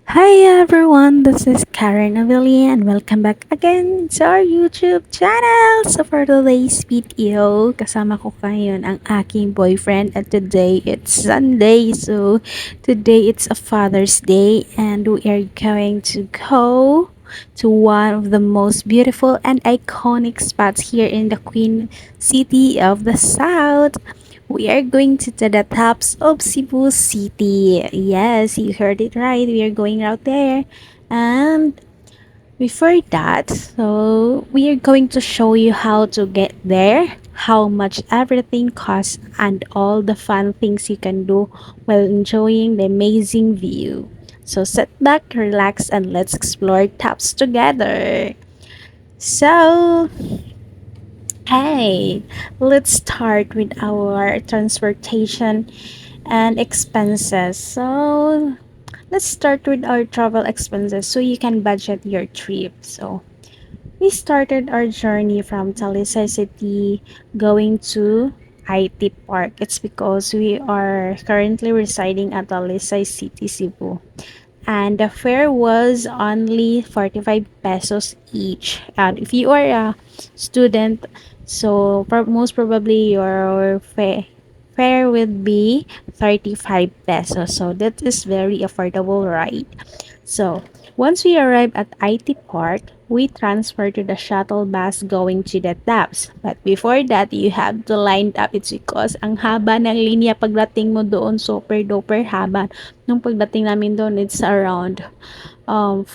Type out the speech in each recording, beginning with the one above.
Hi everyone, this is Karen Avilia and welcome back again to our YouTube channel. So for today's video, kasama ko ngayon ang aking boyfriend and today it's Sunday. So today it's a Father's Day and we are going to go to one of the most beautiful and iconic spots here in the Queen City of the South. We are going to the tops of Cebu City. Yes, you heard it right. We are going out there. And before that, so we are going to show you how to get there, how much everything costs, and all the fun things you can do while enjoying the amazing view. So sit back, relax, and let's explore tops together. So, hey, let's start with our transportation and expenses. So, let's start with our travel expenses so you can budget your trip. So, we started our journey from Talisay City going to IT Park. It's because we are currently residing at Talisay City, Cebu. And the fare was only 45 pesos each. And if you are a student, so most probably your fare would be 35 pesos. So that is very affordable, right? So once we arrive at IT Park, we transfer to the shuttle bus going to the taps. But before that, you have to line up. It's because ang haba ng linya pagdating mo doon, super duper haba. Nung pagdating namin doon, it's around 5.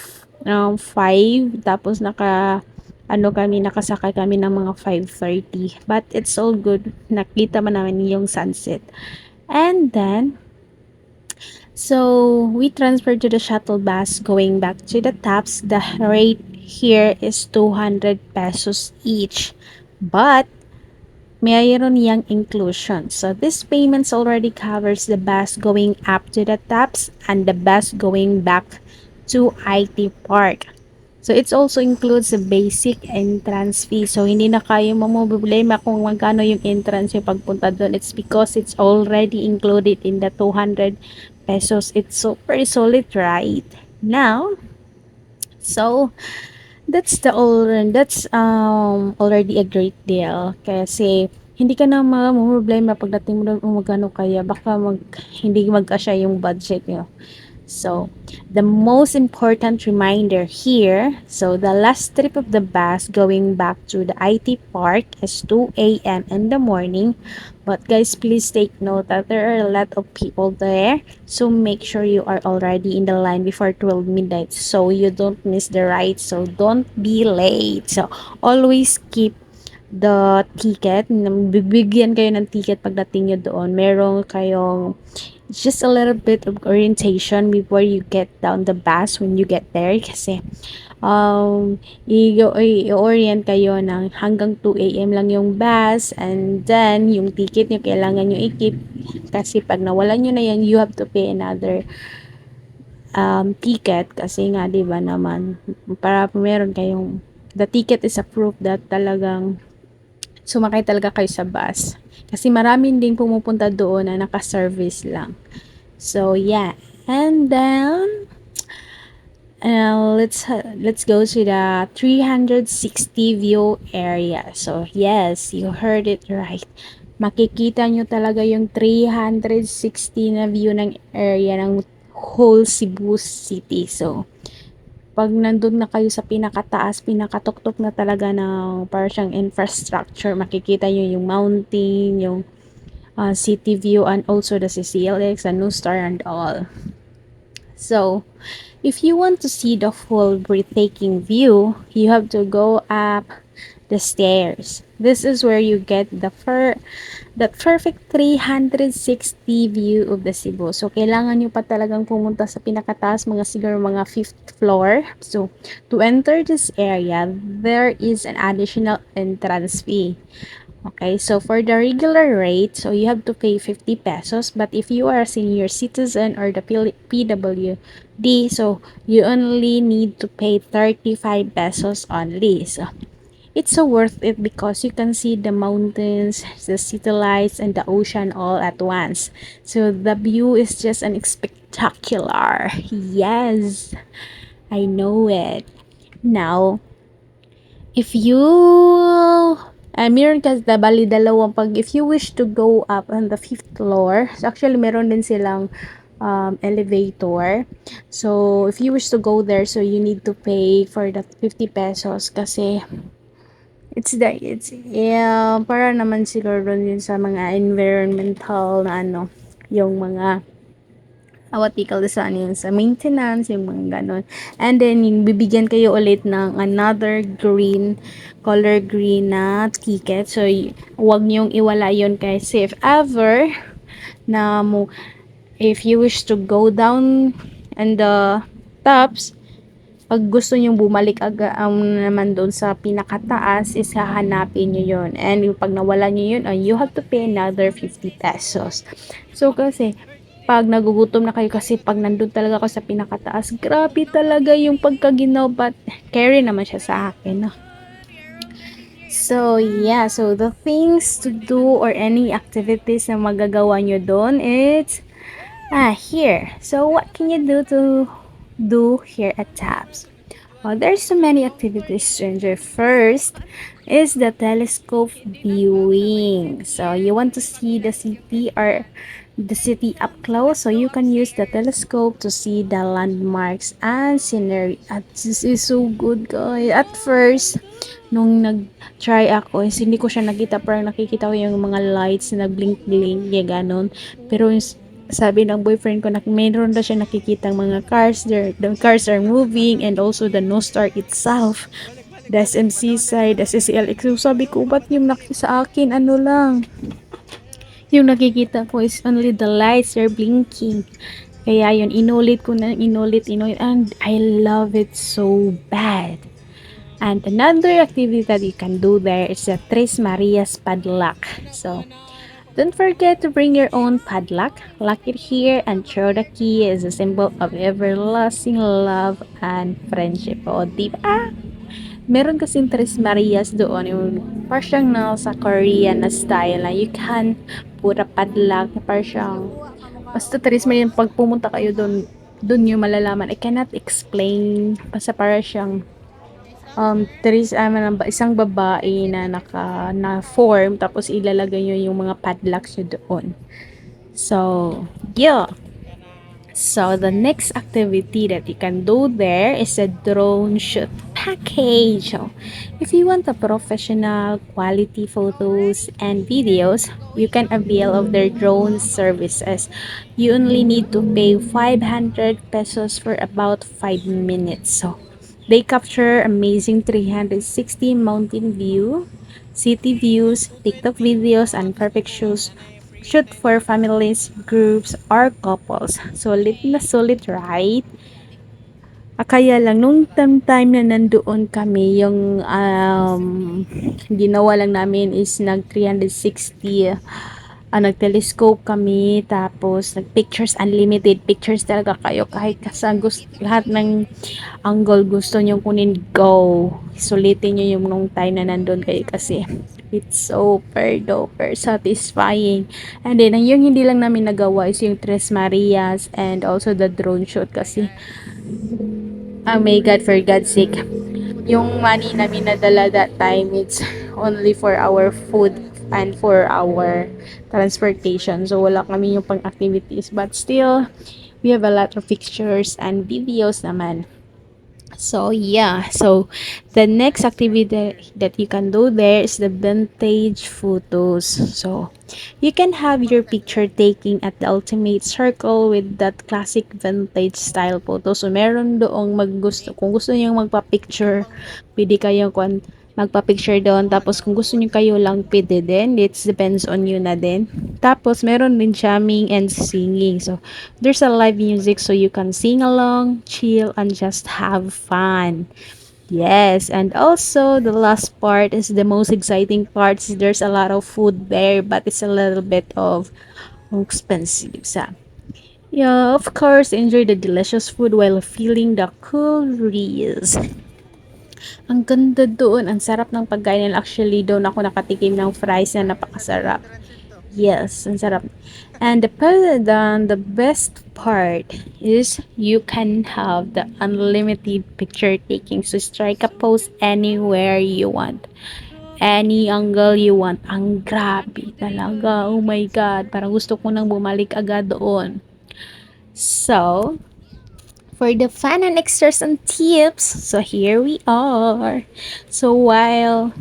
Tapos nakasakay kami ng mga 5:30. But it's all good. Nakita man namin yung sunset. And then, so we transferred to the shuttle bus going back to the taps. The rate here is 200 pesos each. But mayroon yang inclusion. So this payments already covers the bus going up to the taps and the bus going back to IT Park. So it also includes the basic entrance fee. So hindi na kayo mamumblema kung magkano yung entrance yung pagpunta doon. It's because it's already included in the 200 pesos. It's super solid, right? Now, so that's already a great deal kasi hindi ka na mamumblema pagdating mo doon kung magkano kaya baka hindi magkasya yung budget nyo. So, the most important reminder here, so the last trip of the bus going back to the IT Park is 2 a.m. in the morning. But guys, please take note that there are a lot of people there. So, make sure you are already in the line before 12 midnight so you don't miss the ride. So, don't be late. So, always keep the ticket. Bibigyan kayo ng ticket pagdating nyo doon. Meron kayong just a little bit of orientation before you get down the bus when you get there kasi i-orient kayo ng hanggang 2 a.m. lang yung bus and then yung ticket nyo kailangan nyo i-keep kasi pag nawalan nyo na yan you have to pay another ticket kasi nga 'di ba naman para meron kayong the ticket is a proof that talagang sumakay talaga kayo sa bus kasi maraming din pumupunta doon na naka-service lang. So yeah, and then let's go to the 360 view area. So yes, you heard it right. Makikita nyo talaga yung 360 na view ng area ng whole Cebu City. So pag nandun na kayo sa pinakataas, pinakatuktok na talaga ng parang siyang infrastructure, makikita nyo yung mountain, yung city view, and also the CCLX, and New Star, and all. So, if you want to see the full breathtaking view, you have to go up the stairs. This is where you get the perfect 360 view of the Cebu. So, kailangan nyo pa talagang pumunta sa pinakataas, mga siguro mga 5th floor. So, to enter this area, there is an additional entrance fee. Okay, so for the regular rate, so you have to pay 50 pesos. But if you are a senior citizen or the PWD, so you only need to pay 35 pesos only. So It's so worth it because you can see the mountains, the city lights, and the ocean all at once. So the view is just an spectacular. Yes, I know it. Now, if you meron kasi bali dalawang pag if you wish to go up on the fifth floor, so actually meron din silang elevator. So if you wish to go there, so you need to pay for that 50 pesos kasi it's yeah, para naman siguro yun sa mga environmental na ano, yung mga what you call this ano yun, sa maintenance, yung mga ganon. And then, yung bibigyan kayo ulit ng another color green na ticket. So, huwag niyong iwala yun kasi if ever na mo, if you wish to go down and the tops, pag gusto nyong bumalik naman doon sa pinakataas, is hahanapin nyo yun. And yung pag nawala nyo yun, you have to pay another 50 pesos. So, kasi, pag nagugutom na kayo kasi pag nandun talaga ako sa pinakataas, grabe talaga yung pagkaginaw, but carry naman siya sa akin, no? So, yeah. So, the things to do or any activities na magagawa nyo doon, it's here. So, what can you do here at TAPS? Well, there's so many activities to enjoy. First is the telescope viewing. So, you want to see the city up close, so you can use the telescope to see the landmarks and scenery. At this is so good, guys. At first, nung nag-try ako, hindi ko siya nakita, parang nakikita ko yung mga lights na nag-blink-blink, yung ganon. Pero sabi ng boyfriend ko na mayroon na siya nakikitang mga cars there, the cars are moving, and also the North Star itself, the SMC side, the CCLX. So sabi ko, ba't yung sa akin ano lang, yung nakikita ko is only the lights are blinking. Kaya yun, inulit ko na inulit, and I love it so bad. And another activity that you can do there is the Tres Marias padlock. So, don't forget to bring your own padlock, lock it here, and throw the key as a symbol of everlasting love and friendship. O, diba? Meron kasing Tres Marias doon, yung parang sa Korean na style na you can put a padlock, parang basta Tres Marias, pag pumunta kayo doon, doon yung malalaman. I cannot explain, basta para siyang isang babae na na form, tapos ilalagay nyo yung mga padlocks nyo doon. So, yeah. So, the next activity that you can do there is a drone shoot package. So, if you want a professional quality photos and videos, you can avail of their drone services. You only need to pay 500 pesos for about 5 minutes. So, they capture amazing 360 mountain view, city views, TikTok videos, and perfect shoot for families, groups, or couples. Solid, right? Kaya lang, nung time na nandoon kami, yung ginawa lang namin is nag 360, nag-telescope kami, tapos nag-pictures, unlimited pictures talaga kayo, kahit saan lahat ng angle gusto nyo kunin, go. Sulitin nyo yung nung time na nandun kayo kasi it's super duper satisfying. And then, yung hindi lang namin nagawa is yung Tres Marias and also the drone shoot kasi may God, for God's sake, yung money namin nadala that time, it's only for our food and for our transportation. So, wala kami yung pang-activities. But still, we have a lot of pictures and videos naman. So, yeah. So, the next activity that you can do there is the vintage photos. So, you can have your picture taking at the ultimate circle with that classic vintage style photo. So, meron doong kung gusto niyo magpa-picture, pwede kayong magpa-picture doon. Tapos, kung gusto niyo kayo lang, pwede din. It depends on you na din. Tapos, meron din jamming and singing. So, there's a live music so you can sing along, chill, and just have fun. Yes, and also the last part is the most exciting part. There's a lot of food there, but it's a little bit of expensive. So, yeah, of course, enjoy the delicious food while feeling the cool breeze. Ang ganda doon. Ang sarap ng pagkain nila. Actually, doon ako nakatikim ng fries na napakasarap. Yes, ang sarap. And the best part is you can have the unlimited picture taking. So strike a pose anywhere you want. Any angle you want. Ang grabe talaga. Oh my God. Parang gusto ko nang bumalik agad doon. So, for the fun and extras and tips, so here we are. So while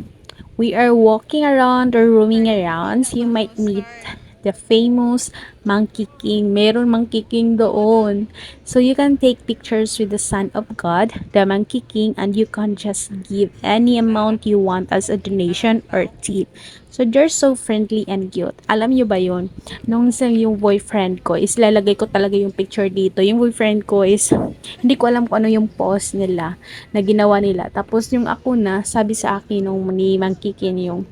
we are walking around or roaming around, so you might meet the famous Monkey King. Meron Monkey King doon. So you can take pictures with the Son of God, the Monkey King, and you can just give any amount you want as a donation or tip. So they're so friendly and cute. Alam nyo ba yun? Nung sa yung boyfriend ko, is lalagay ko talaga yung picture dito. Yung boyfriend ko is, hindi ko alam kung ano yung pose nila, na ginawa nila. Tapos yung ako na, sabi sa akin nung ni Monkey King yung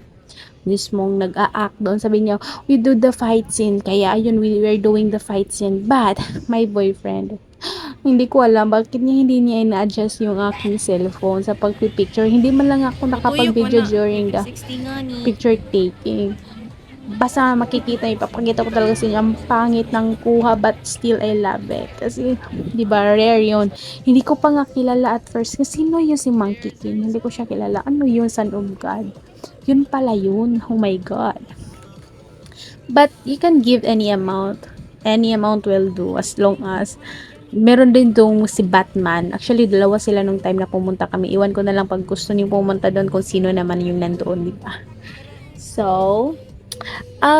mismong nag-a-act doon. Sabi niya, we do the fight scene. Kaya ayun, we were doing the fight scene. But, my boyfriend, hindi ko alam bakit hindi niya ina-adjust yung aking cellphone sa pagpipicture. Hindi man lang ako nakapag-video during the picture taking. Basta makikita, ipapakita ko talaga sa inyo, ang pangit ng kuha but still I love it. Kasi, di ba, rare yun. Hindi ko pa nga kilala at first. Kasi sino yun si Monkey King? Hindi ko siya kilala. Ano yun, Son of God? Yun pala yun. Oh my God. But, you can give any amount. Any amount will do as long as meron din dong si Batman. Actually, dalawa sila nung time na pumunta kami. Iwan ko na lang pag gusto niyo pumunta doon kung sino naman yung nandoon, di ba? So,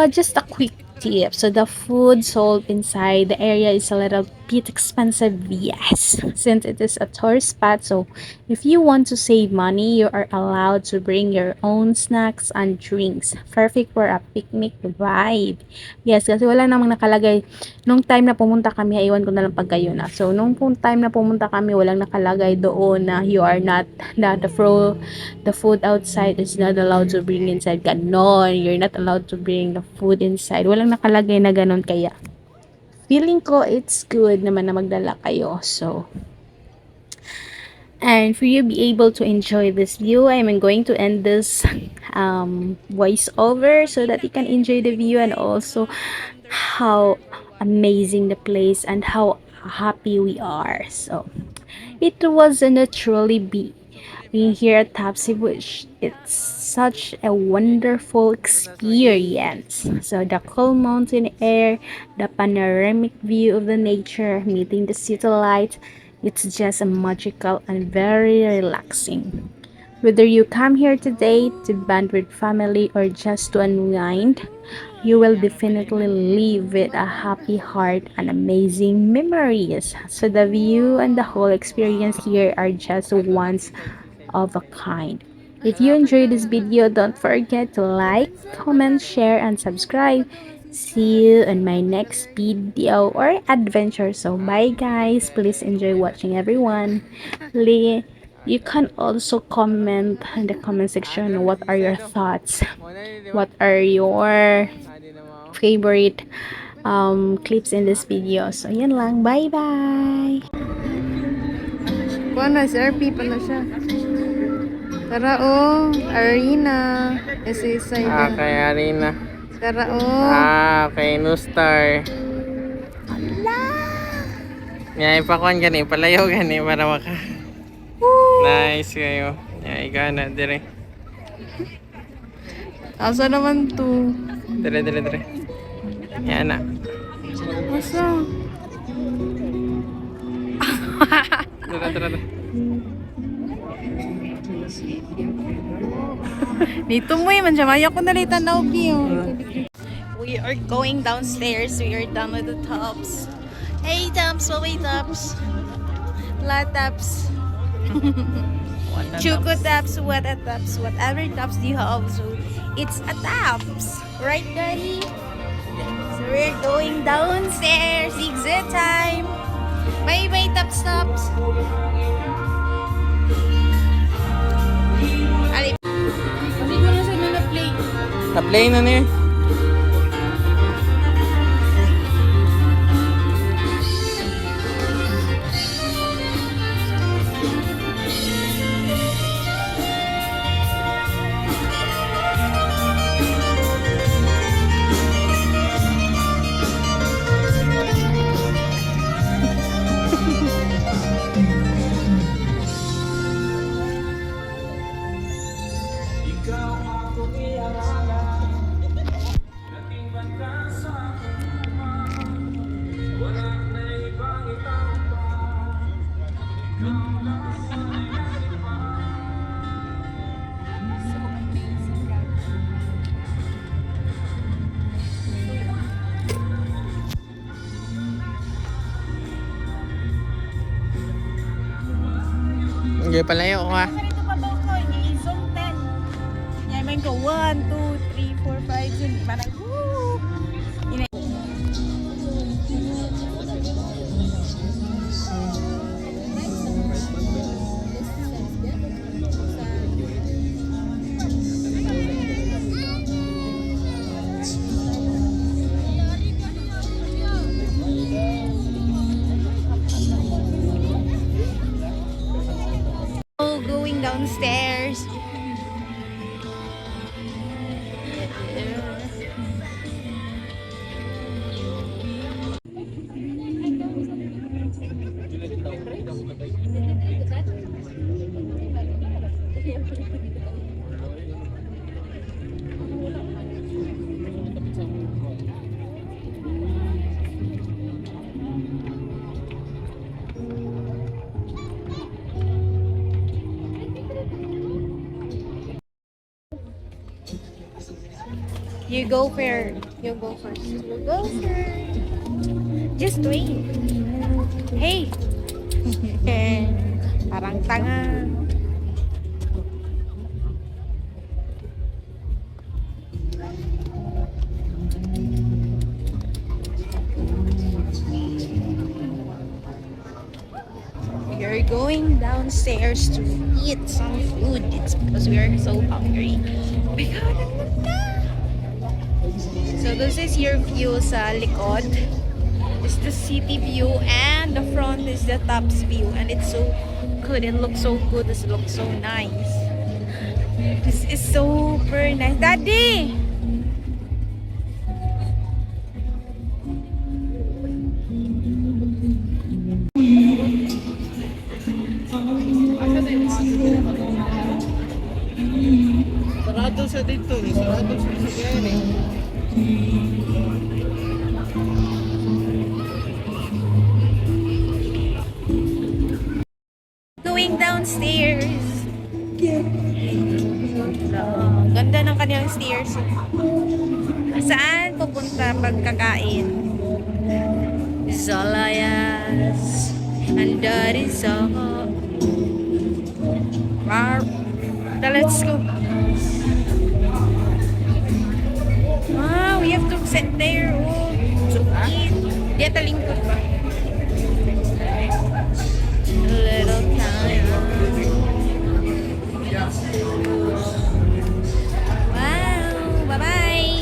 just a quick tip. So the food sold inside the area is a little bit expensive, yes, since it is a tourist spot. So if you want to save money, you are allowed to bring your own snacks and drinks. Perfect for a picnic vibe. Yes, kasi wala namang nakalagay. Nung time na pumunta kami, iwan ko na lang pag kayo na. So nung time na pumunta kami, walang nakalagay doon na you are not, that the food outside is not allowed to bring inside. Ganon, you're not allowed to bring the food inside. Walang nakalagay na ganon, kaya feeling ko it's good naman na magdala kayo. So, and for you be able to enjoy this view, I'm going to end this voiceover so that you can enjoy the view and also how amazing the place and how happy we are. So, it was a naturally be being here at Tapsi, which it's such a wonderful experience. So the cool mountain air, the panoramic view of the nature, meeting the city light, it's just a magical and very relaxing. Whether you come here today to bond with family or just to unwind, you will definitely leave with a happy heart and amazing memories. So the view and the whole experience here are just once of a kind. If you enjoyed this video, don't forget to like, comment, share, and subscribe. See you in my next video or adventure. So bye guys. Please enjoy watching everyone. You can also comment in the comment section what are your thoughts. What are your favorite clips in this video. So yan lang. Bye bye. Kuha na, si RP pa na siya. Tara o, Arena. Isa-isa Ah, kay Arena. Tara o. Kay Nustar. Nga, ipakuan gani, palayo gani para maka. Nice kayo. Nga, igana, dire. Asa naman to? Dire. Yan na. Asa? Dire. Dito mo man siya. Maya ko nalitan na We are going downstairs. We are done with the tops. Hey tops, what way tops? La tops. Chuko tops, what a tops, whatever tops do you have. So it's a tops, right, Daddy? So we're going downstairs. Exit time. Bye bye tops. Hindi ko na siya na-play. Na-play na niya. Hindi, palayo ko ha. Ganito pa ba ko? I-zoom 10. Yan, man ko. 1, 2, 3, 4, 5, 6. Manang, woo! Oh, going downstairs. You go first. You go first. You go first. Just wait. Hey. Parang tanga. We're going downstairs to eat some food. It's because we are so hungry. Oh my God, ang ganda! So this is your view sa likod. It's the city view and the front is the tops view, and it's so good. It looks so good. It looks so nice. This is super nice. Daddy! Sarado sa dito. Sarado sa Sagari. Going downstairs. Ganda ng kanilang stairs. Saan pupunta pagkakain? Zalayas. And that is all. Let's go. Wow, we have to sit there. Oh, to eat. Di ata lingkod ba? A little time. Wow, bye-bye.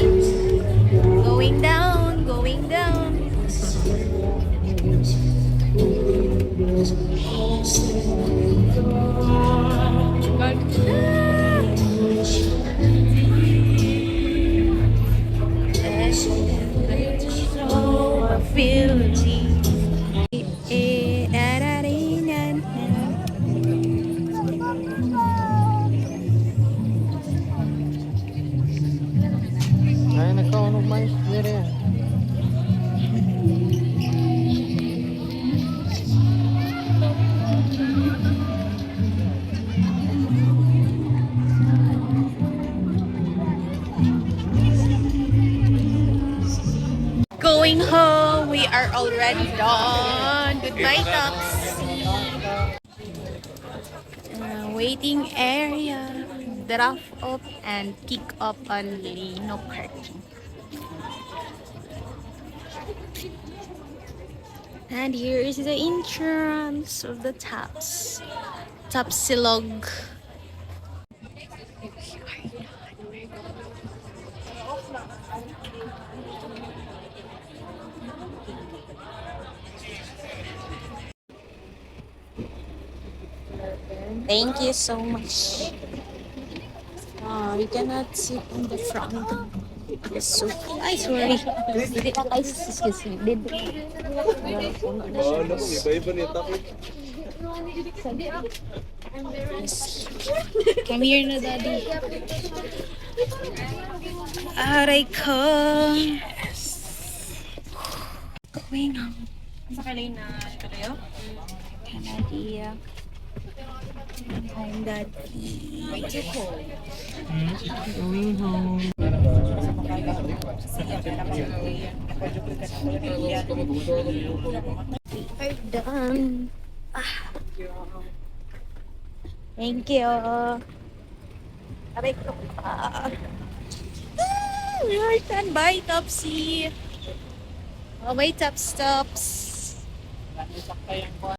Going down, going down. Ay, nagkaunog mais. Dire yan. Going home, we are already done. Goodbye, taxi. Waiting area, drop off and pick up only, no parking. And here is the entrance of the Taps. Tapsilog. Thank you so much. You cannot sit in the front. It's so... Ay, sorry. Excuse me. Come here na, Daddy. Aray ko. Going home. Sa kalay na kayo? Kennedy. Home Daddy. Going home. We're done. Ah. Thank you. Aray ko pa. We are done. Bye, Topsy. Oh, bye, Top Stops.